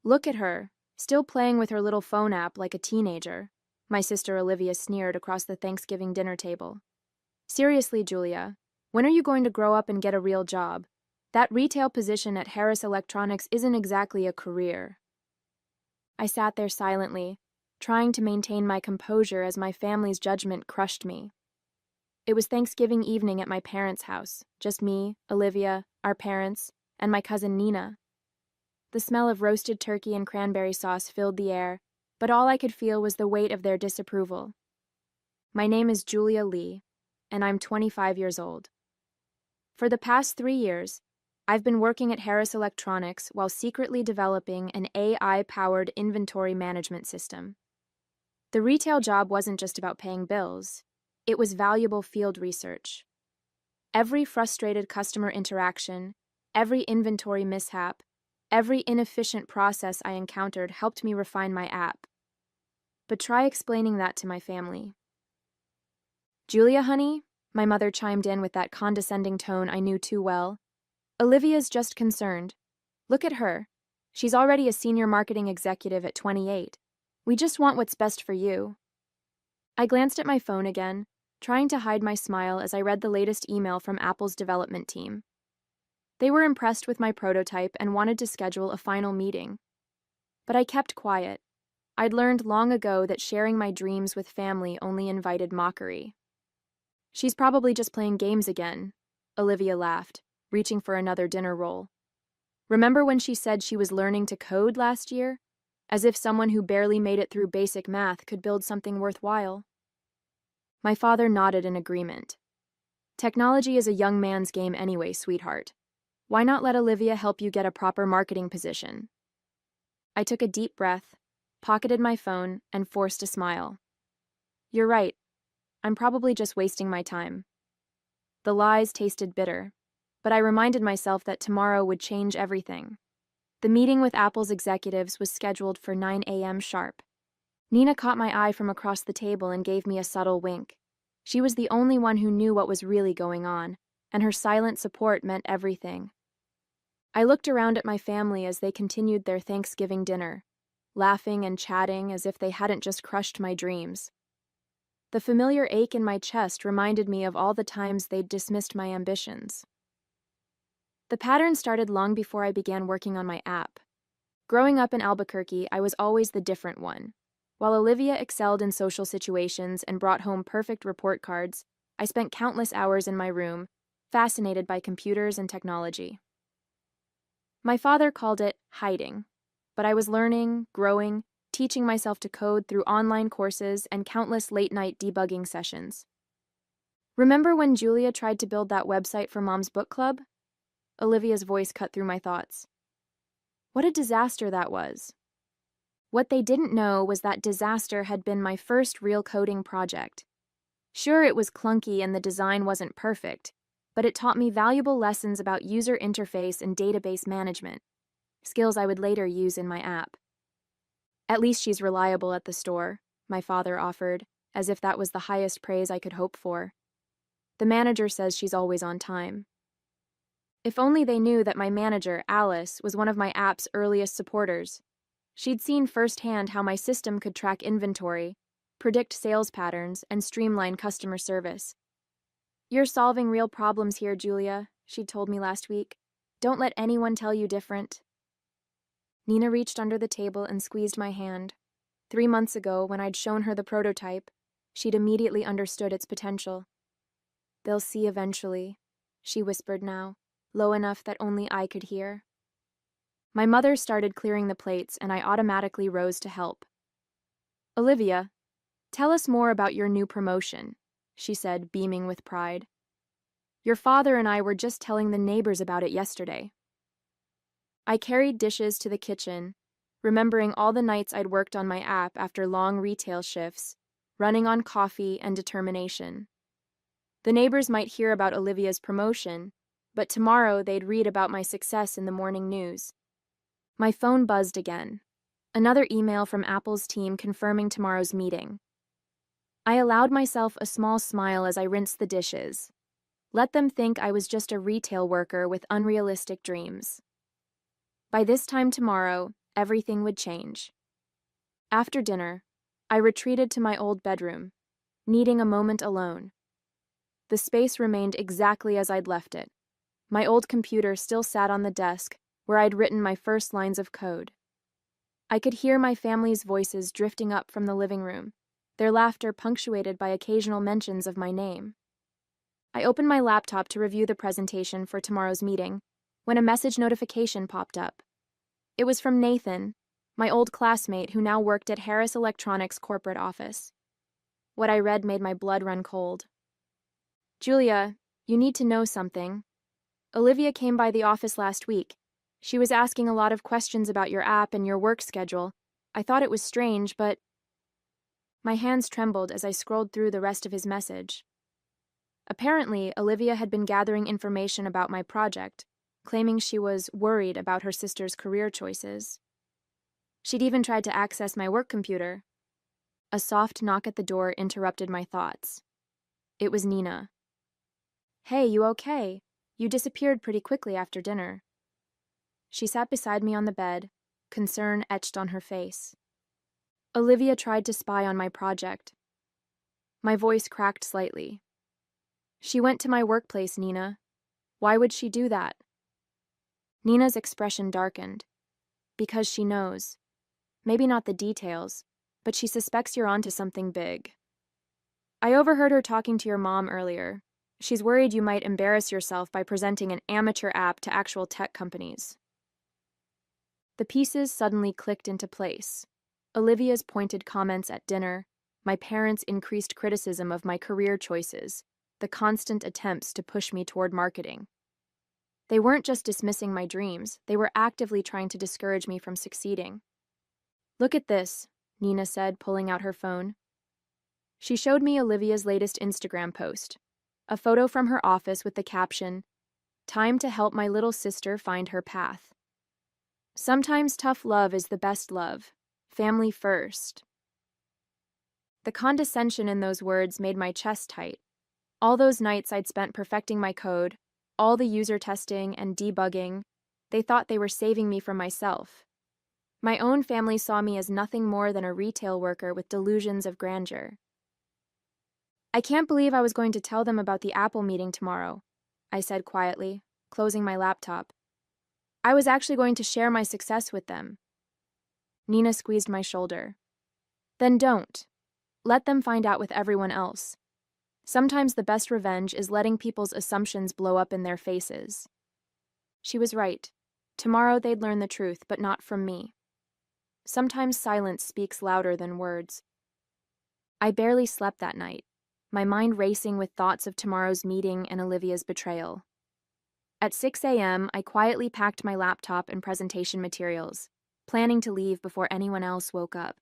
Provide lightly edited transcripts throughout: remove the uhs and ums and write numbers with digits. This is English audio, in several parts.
Look at her, still playing with her little phone app like a teenager, my sister Olivia sneered across the Thanksgiving dinner table. Seriously, Julia, when are you going to grow up and get a real job? That retail position at Harris Electronics isn't exactly a career. I sat there silently, trying to maintain my composure as my family's judgment crushed me. It was Thanksgiving evening at my parents' house, just me, Olivia, our parents, and my cousin Nina. The smell of roasted turkey and cranberry sauce filled the air, but all I could feel was the weight of their disapproval. My name is Julia Lee, and I'm 25 years old. For the past 3 years, I've been working at Harris Electronics while secretly developing an AI-powered inventory management system. The retail job wasn't just about paying bills. It was valuable field research. Every frustrated customer interaction, every inventory mishap, every inefficient process I encountered helped me refine my app. But try explaining that to my family. Julia, honey, my mother chimed in with that condescending tone I knew too well. Olivia's just concerned. Look at her. She's already a senior marketing executive at 28. We just want what's best for you. I glanced at my phone again, trying to hide my smile as I read the latest email from Apple's development team. They were impressed with my prototype and wanted to schedule a final meeting. But I kept quiet. I'd learned long ago that sharing my dreams with family only invited mockery. She's probably just playing games again, Olivia laughed, reaching for another dinner roll. Remember when she said she was learning to code last year? As if someone who barely made it through basic math could build something worthwhile. My father nodded in agreement. Technology is a young man's game anyway, sweetheart. Why not let Olivia help you get a proper marketing position? I took a deep breath, pocketed my phone, and forced a smile. You're right. I'm probably just wasting my time. The lies tasted bitter, but I reminded myself that tomorrow would change everything. The meeting with Apple's executives was scheduled for 9 a.m. sharp. Nina caught my eye from across the table and gave me a subtle wink. She was the only one who knew what was really going on, and her silent support meant everything. I looked around at my family as they continued their Thanksgiving dinner, laughing and chatting as if they hadn't just crushed my dreams. The familiar ache in my chest reminded me of all the times they'd dismissed my ambitions. The pattern started long before I began working on my app. Growing up in Albuquerque, I was always the different one. While Olivia excelled in social situations and brought home perfect report cards, I spent countless hours in my room, fascinated by computers and technology. My father called it hiding, but I was learning, growing, teaching myself to code through online courses and countless late-night debugging sessions. Remember when Julia tried to build that website for Mom's book club? Olivia's voice cut through my thoughts. What a disaster that was. What they didn't know was that disaster had been my first real coding project. Sure, it was clunky and the design wasn't perfect, but it taught me valuable lessons about user interface and database management, skills I would later use in my app. At least she's reliable at the store, my father offered, as if that was the highest praise I could hope for. The manager says she's always on time. If only they knew that my manager, Alice, was one of my app's earliest supporters. She'd seen firsthand how my system could track inventory, predict sales patterns, and streamline customer service. You're solving real problems here, Julia, she'd told me last week. Don't let anyone tell you different. Nina reached under the table and squeezed my hand. 3 months ago, when I'd shown her the prototype, she'd immediately understood its potential. They'll see eventually, she whispered now, low enough that only I could hear. My mother started clearing the plates, and I automatically rose to help. Olivia, tell us more about your new promotion, she said, beaming with pride. Your father and I were just telling the neighbors about it yesterday. I carried dishes to the kitchen, remembering all the nights I'd worked on my app after long retail shifts, running on coffee and determination. The neighbors might hear about Olivia's promotion, but tomorrow they'd read about my success in the morning news. My phone buzzed again. Another email from Apple's team confirming tomorrow's meeting. I allowed myself a small smile as I rinsed the dishes. Let them think I was just a retail worker with unrealistic dreams. By this time tomorrow, everything would change. After dinner, I retreated to my old bedroom, needing a moment alone. The space remained exactly as I'd left it. My old computer still sat on the desk where I'd written my first lines of code. I could hear my family's voices drifting up from the living room, their laughter punctuated by occasional mentions of my name. I opened my laptop to review the presentation for tomorrow's meeting when a message notification popped up. It was from Nathan, my old classmate who now worked at Harris Electronics' corporate office. What I read made my blood run cold. "Julia, you need to know something. Olivia came by the office last week. She was asking a lot of questions about your app and your work schedule. I thought it was strange, but..." My hands trembled as I scrolled through the rest of his message. Apparently, Olivia had been gathering information about my project, claiming she was worried about her sister's career choices. She'd even tried to access my work computer. A soft knock at the door interrupted my thoughts. It was Nina. "Hey, you okay? You disappeared pretty quickly after dinner." She sat beside me on the bed, concern etched on her face. "Olivia tried to spy on my project." My voice cracked slightly. "She went to my workplace, Nina. Why would she do that?" Nina's expression darkened. "Because she knows. Maybe not the details, but she suspects you're onto something big. I overheard her talking to your mom earlier. She's worried you might embarrass yourself by presenting an amateur app to actual tech companies." The pieces suddenly clicked into place. Olivia's pointed comments at dinner, my parents' increased criticism of my career choices, the constant attempts to push me toward marketing. They weren't just dismissing my dreams, they were actively trying to discourage me from succeeding. "Look at this," Nina said, pulling out her phone. She showed me Olivia's latest Instagram post, a photo from her office with the caption, "Time to help my little sister find her path. Sometimes tough love is the best love. Family first." The condescension in those words made my chest tight. All those nights I'd spent perfecting my code, all the user testing and debugging, they thought they were saving me from myself. My own family saw me as nothing more than a retail worker with delusions of grandeur. "I can't believe I was going to tell them about the Apple meeting tomorrow," I said quietly, closing my laptop. "I was actually going to share my success with them." Nina squeezed my shoulder. "Then don't. Let them find out with everyone else. Sometimes the best revenge is letting people's assumptions blow up in their faces." She was right. Tomorrow they'd learn the truth, but not from me. Sometimes silence speaks louder than words. I barely slept that night, my mind racing with thoughts of tomorrow's meeting and Olivia's betrayal. At 6 a.m., I quietly packed my laptop and presentation materials, planning to leave before anyone else woke up.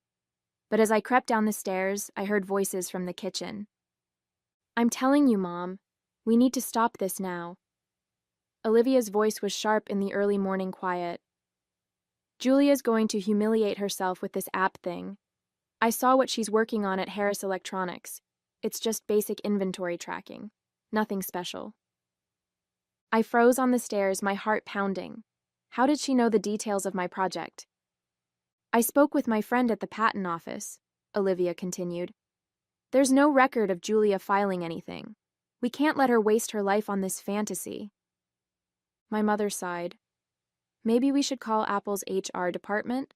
But as I crept down the stairs, I heard voices from the kitchen. "I'm telling you, Mom, we need to stop this now." Olivia's voice was sharp in the early morning quiet. "Julia's going to humiliate herself with this app thing. I saw what she's working on at Harris Electronics. It's just basic inventory tracking. Nothing special." I froze on the stairs, my heart pounding. How did she know the details of my project? "I spoke with my friend at the patent office," Olivia continued. "There's no record of Julia filing anything. We can't let her waste her life on this fantasy." My mother sighed. "Maybe we should call Apple's HR department?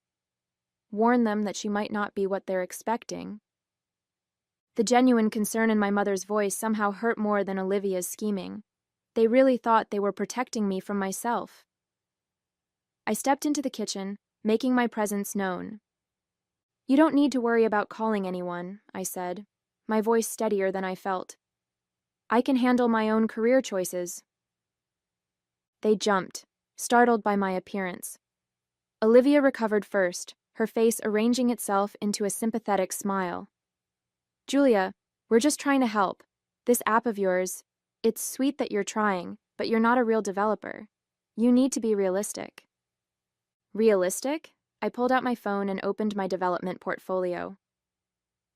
Warn them that she might not be what they're expecting." The genuine concern in my mother's voice somehow hurt more than Olivia's scheming. They really thought they were protecting me from myself. I stepped into the kitchen, making my presence known. "You don't need to worry about calling anyone," I said, my voice steadier than I felt. "I can handle my own career choices." They jumped, startled by my appearance. Olivia recovered first, her face arranging itself into a sympathetic smile. "Julia, we're just trying to help. This app of yours, it's sweet that you're trying, but you're not a real developer. You need to be realistic." Realistic? I pulled out my phone and opened my development portfolio.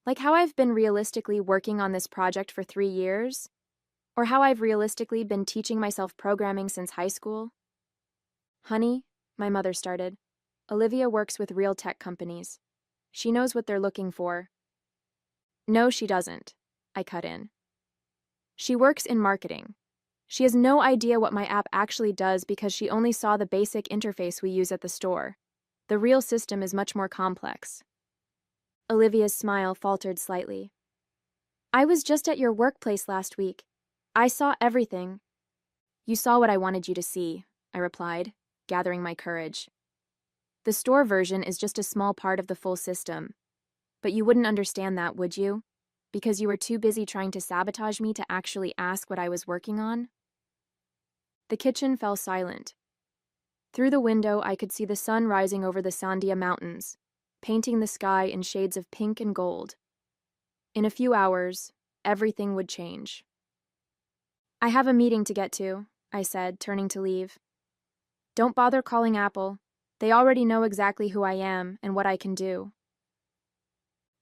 Like how I've been realistically working on this project for 3 years? Or how I've realistically been teaching myself programming since high school? "Honey," my mother started. Olivia works with real tech companies. She knows what they're looking for. No, she doesn't, I cut in. She works in marketing. She has no idea what my app actually does because she only saw the basic interface we use at the store. The real system is much more complex. Olivia's smile faltered slightly. I was just at your workplace last week. I saw everything. You saw what I wanted you to see, I replied, gathering my courage. The store version is just a small part of the full system. But you wouldn't understand that, would you? Because you were too busy trying to sabotage me to actually ask what I was working on? The kitchen fell silent. Through the window, I could see the sun rising over the Sandia Mountains, painting the sky in shades of pink and gold. In a few hours, everything would change. I have a meeting to get to, I said, turning to leave. Don't bother calling Apple. They already know exactly who I am and what I can do.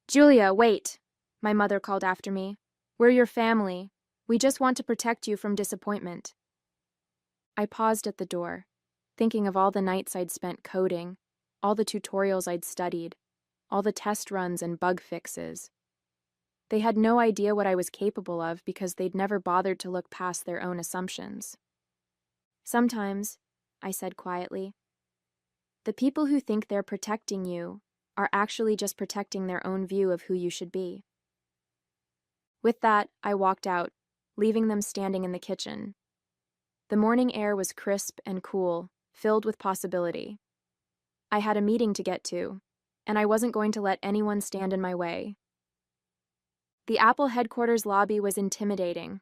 Julia, wait, my mother called after me. We're your family. We just want to protect you from disappointment. I paused at the door, thinking of all the nights I'd spent coding, all the tutorials I'd studied, all the test runs and bug fixes. They had no idea what I was capable of because they'd never bothered to look past their own assumptions. Sometimes, I said quietly, the people who think they're protecting you are actually just protecting their own view of who you should be. With that, I walked out, leaving them standing in the kitchen. The morning air was crisp and cool, filled with possibility. I had a meeting to get to, and I wasn't going to let anyone stand in my way. The Apple headquarters lobby was intimidating,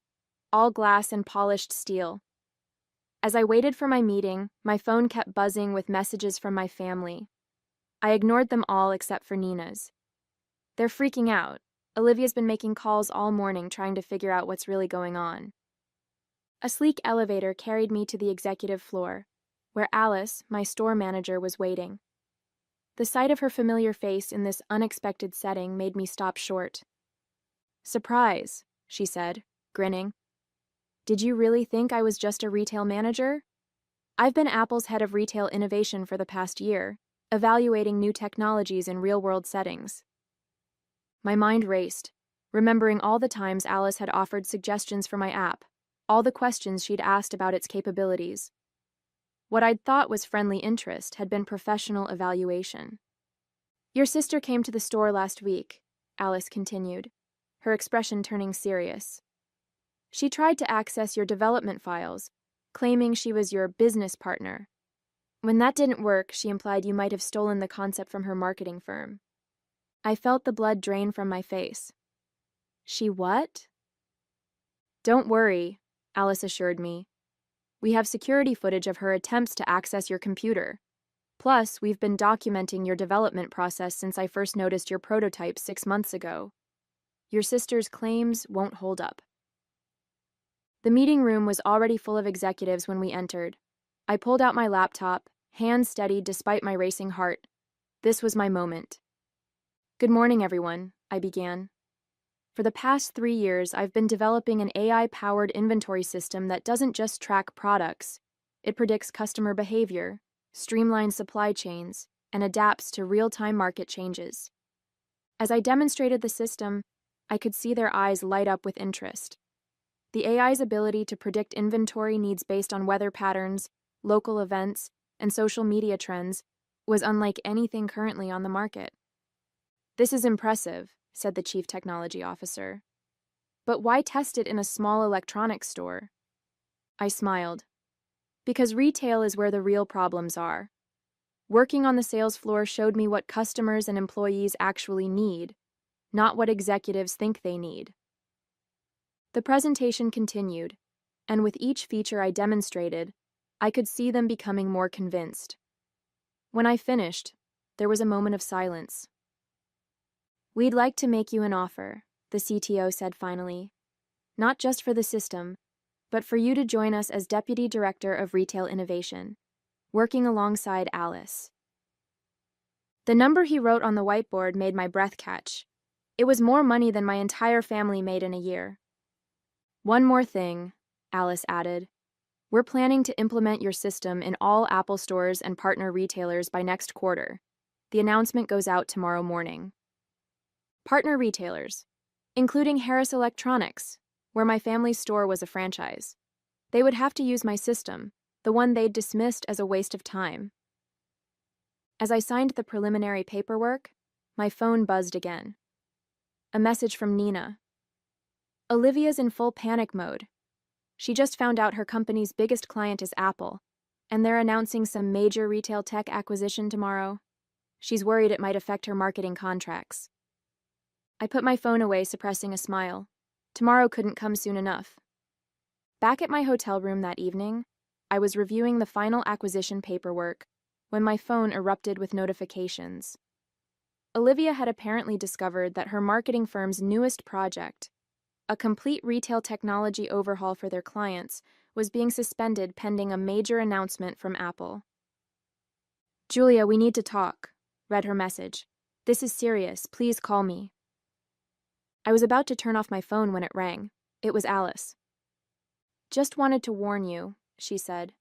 all glass and polished steel. As I waited for my meeting, my phone kept buzzing with messages from my family. I ignored them all except for Nina's. They're freaking out. Olivia's been making calls all morning trying to figure out what's really going on. A sleek elevator carried me to the executive floor, where Alice, my store manager, was waiting. The sight of her familiar face in this unexpected setting made me stop short. Surprise, she said, grinning. Did you really think I was just a retail manager? I've been Apple's head of retail innovation for the past year, evaluating new technologies in real-world settings. My mind raced, remembering all the times Alice had offered suggestions for my app, all the questions she'd asked about its capabilities. What I'd thought was friendly interest had been professional evaluation. Your sister came to the store last week, Alice continued, her expression turning serious. She tried to access your development files, claiming she was your business partner. When that didn't work, she implied you might have stolen the concept from her marketing firm. I felt the blood drain from my face. She what? Don't worry, Alice assured me. We have security footage of her attempts to access your computer. Plus, we've been documenting your development process since I first noticed your prototype 6 months ago. Your sister's claims won't hold up. The meeting room was already full of executives when we entered. I pulled out my laptop, hands steadied despite my racing heart. This was my moment. Good morning, everyone, I began. For the past 3 years, I've been developing an AI-powered inventory system that doesn't just track products. It predicts customer behavior, streamlines supply chains, and adapts to real-time market changes. As I demonstrated the system, I could see their eyes light up with interest. The AI's ability to predict inventory needs based on weather patterns, local events, and social media trends was unlike anything currently on the market. This is impressive, said the chief technology officer. But why test it in a small electronics store? I smiled. Because retail is where the real problems are. Working on the sales floor showed me what customers and employees actually need, not what executives think they need. The presentation continued, and with each feature I demonstrated, I could see them becoming more convinced. When I finished, there was a moment of silence. We'd like to make you an offer, the CTO said finally. Not just for the system, but for you to join us as Deputy Director of Retail Innovation, working alongside Alice. The number he wrote on the whiteboard made my breath catch. It was more money than my entire family made in a year. One more thing, Alice added. We're planning to implement your system in all Apple stores and partner retailers by next quarter. The announcement goes out tomorrow morning. Partner retailers, including Harris Electronics, where my family's store was a franchise. They would have to use my system, the one they'd dismissed as a waste of time. As I signed the preliminary paperwork, my phone buzzed again. A message from Nina. Olivia's in full panic mode. She just found out her company's biggest client is Apple, and they're announcing some major retail tech acquisition tomorrow. She's worried it might affect her marketing contracts. I put my phone away, suppressing a smile. Tomorrow couldn't come soon enough. Back at my hotel room that evening, I was reviewing the final acquisition paperwork when my phone erupted with notifications. Olivia had apparently discovered that her marketing firm's newest project, a complete retail technology overhaul for their clients, was being suspended pending a major announcement from Apple. Julia, we need to talk, read her message. This is serious. Please call me. I was about to turn off my phone when it rang. It was Alice. Just wanted to warn you, she said.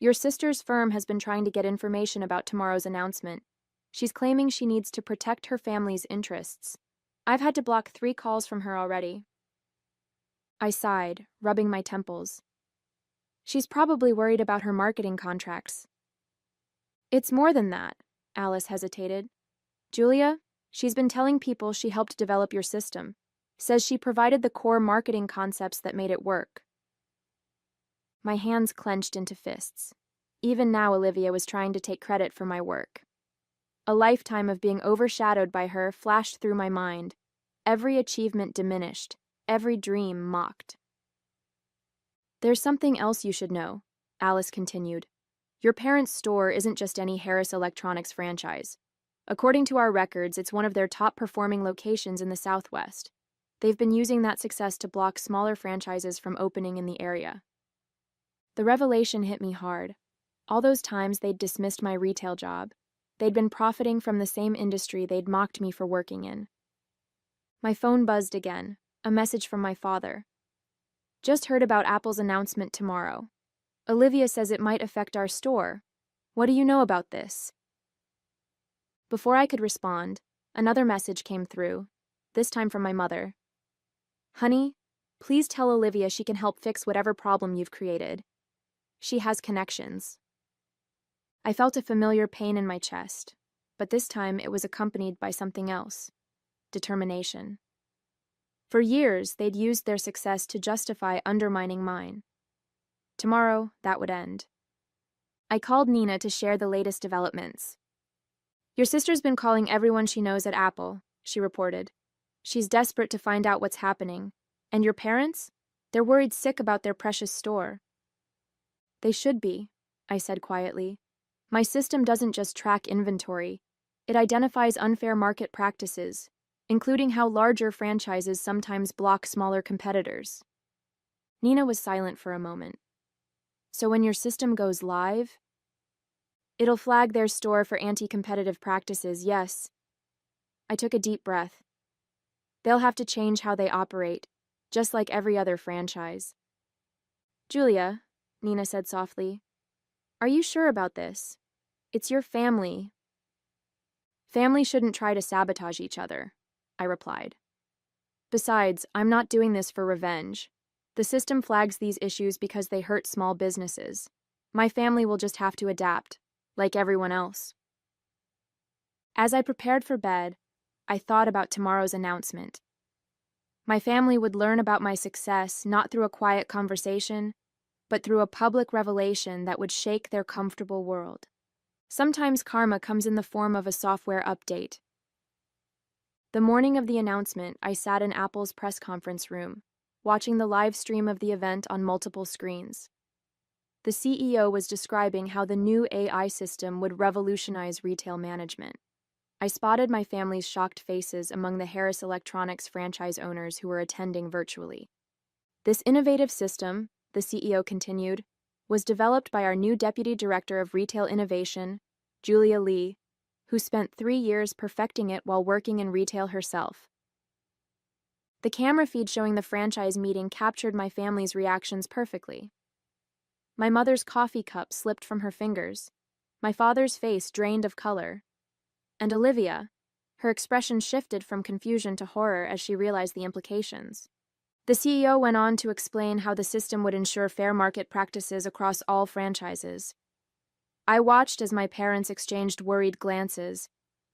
Your sister's firm has been trying to get information about tomorrow's announcement. She's claiming she needs to protect her family's interests. I've had to block 3 calls from her already. I sighed, rubbing my temples. She's probably worried about her marketing contracts. It's more than that, Alice hesitated. Julia, she's been telling people she helped develop your system. Says she provided the core marketing concepts that made it work. My hands clenched into fists. Even now, Olivia was trying to take credit for my work. A lifetime of being overshadowed by her flashed through my mind. Every achievement diminished, every dream mocked. There's something else you should know, Alice continued. Your parents' store isn't just any Harris Electronics franchise. According to our records, it's one of their top-performing locations in the Southwest. They've been using that success to block smaller franchises from opening in the area. The revelation hit me hard. All those times they'd dismissed my retail job. They'd been profiting from the same industry they'd mocked me for working in. My phone buzzed again, a message from my father. Just heard about Apple's announcement tomorrow. Olivia says it might affect our store. What do you know about this? Before I could respond, another message came through, this time from my mother. Honey, please tell Olivia she can help fix whatever problem you've created. She has connections. I felt a familiar pain in my chest, but this time it was accompanied by something else. Determination. For years, they'd used their success to justify undermining mine. Tomorrow, that would end. I called Nina to share the latest developments. Your sister's been calling everyone she knows at Apple, she reported. She's desperate to find out what's happening. And your parents? They're worried sick about their precious store. They should be, I said quietly. My system doesn't just track inventory. It identifies unfair market practices, including how larger franchises sometimes block smaller competitors. Nina was silent for a moment. So when your system goes live, it'll flag their store for anti-competitive practices, yes. I took a deep breath. They'll have to change how they operate, just like every other franchise. Julia, Nina said softly, are you sure about this? It's your family. Family shouldn't try to sabotage each other, I replied. Besides, I'm not doing this for revenge. The system flags these issues because they hurt small businesses. My family will just have to adapt, like everyone else. As I prepared for bed, I thought about tomorrow's announcement. My family would learn about my success not through a quiet conversation, but through a public revelation that would shake their comfortable world. Sometimes karma comes in the form of a software update. The morning of the announcement, I sat in Apple's press conference room, watching the live stream of the event on multiple screens. The CEO was describing how the new AI system would revolutionize retail management. I spotted my family's shocked faces among the Harris Electronics franchise owners who were attending virtually. This innovative system, the CEO continued, was developed by our new Deputy Director of Retail Innovation, Julia Lee, who spent 3 years perfecting it while working in retail herself. The camera feed showing the franchise meeting captured my family's reactions perfectly. My mother's coffee cup slipped from her fingers. My father's face drained of color. And Olivia, her expression shifted from confusion to horror as she realized the implications. The CEO went on to explain how the system would ensure fair market practices across all franchises. I watched as my parents exchanged worried glances,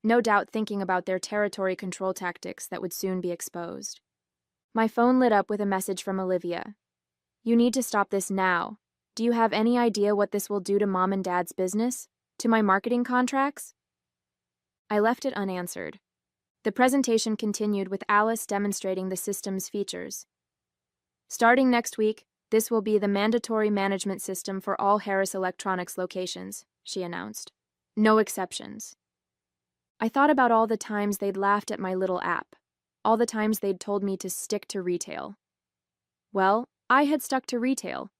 no doubt thinking about their territory control tactics that would soon be exposed. My phone lit up with a message from Olivia. "You need to stop this now. Do you have any idea what this will do to Mom and Dad's business? To my marketing contracts?" I left it unanswered. The presentation continued with Alice demonstrating the system's features. "Starting next week, this will be the mandatory management system for all Harris Electronics locations," she announced. "No exceptions." I thought about all the times they'd laughed at my little app, all the times they'd told me to stick to retail. Well, I had stuck to retail,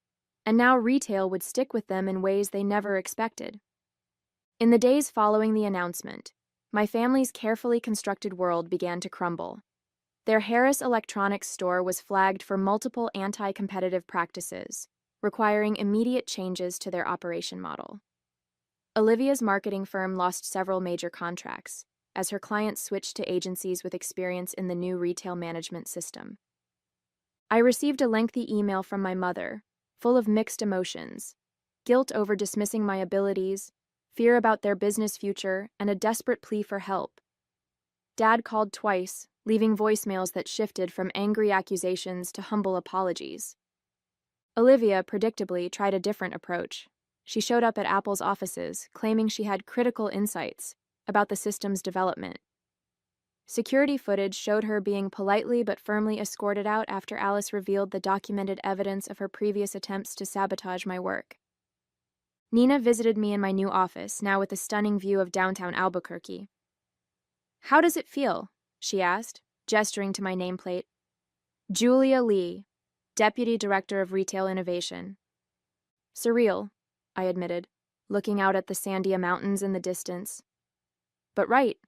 and now retail would stick with them in ways they never expected. In the days following the announcement, my family's carefully constructed world began to crumble. Their Harris Electronics store was flagged for multiple anti-competitive practices, requiring immediate changes to their operation model. Olivia's marketing firm lost several major contracts, as her clients switched to agencies with experience in the new retail management system. I received a lengthy email from my mother, full of mixed emotions: guilt over dismissing my abilities, fear about their business future, and a desperate plea for help. Dad called twice, leaving voicemails that shifted from angry accusations to humble apologies. Olivia, predictably, tried a different approach. She showed up at Apple's offices, claiming she had critical insights about the system's development. Security footage showed her being politely but firmly escorted out after Alice revealed the documented evidence of her previous attempts to sabotage my work. Nina visited me in my new office, now with a stunning view of downtown Albuquerque. "How does it feel?" she asked, gesturing to my nameplate. "Julia Lee, Deputy Director of Retail Innovation." "Surreal," I admitted, looking out at the Sandia Mountains in the distance. "But right."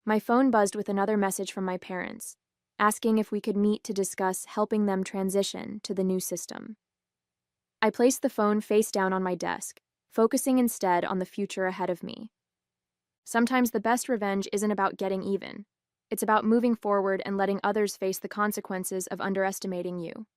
My phone buzzed with another message from my parents, asking if we could meet to discuss helping them transition to the new system. I placed the phone face down on my desk, focusing instead on the future ahead of me. Sometimes the best revenge isn't about getting even. It's about moving forward and letting others face the consequences of underestimating you.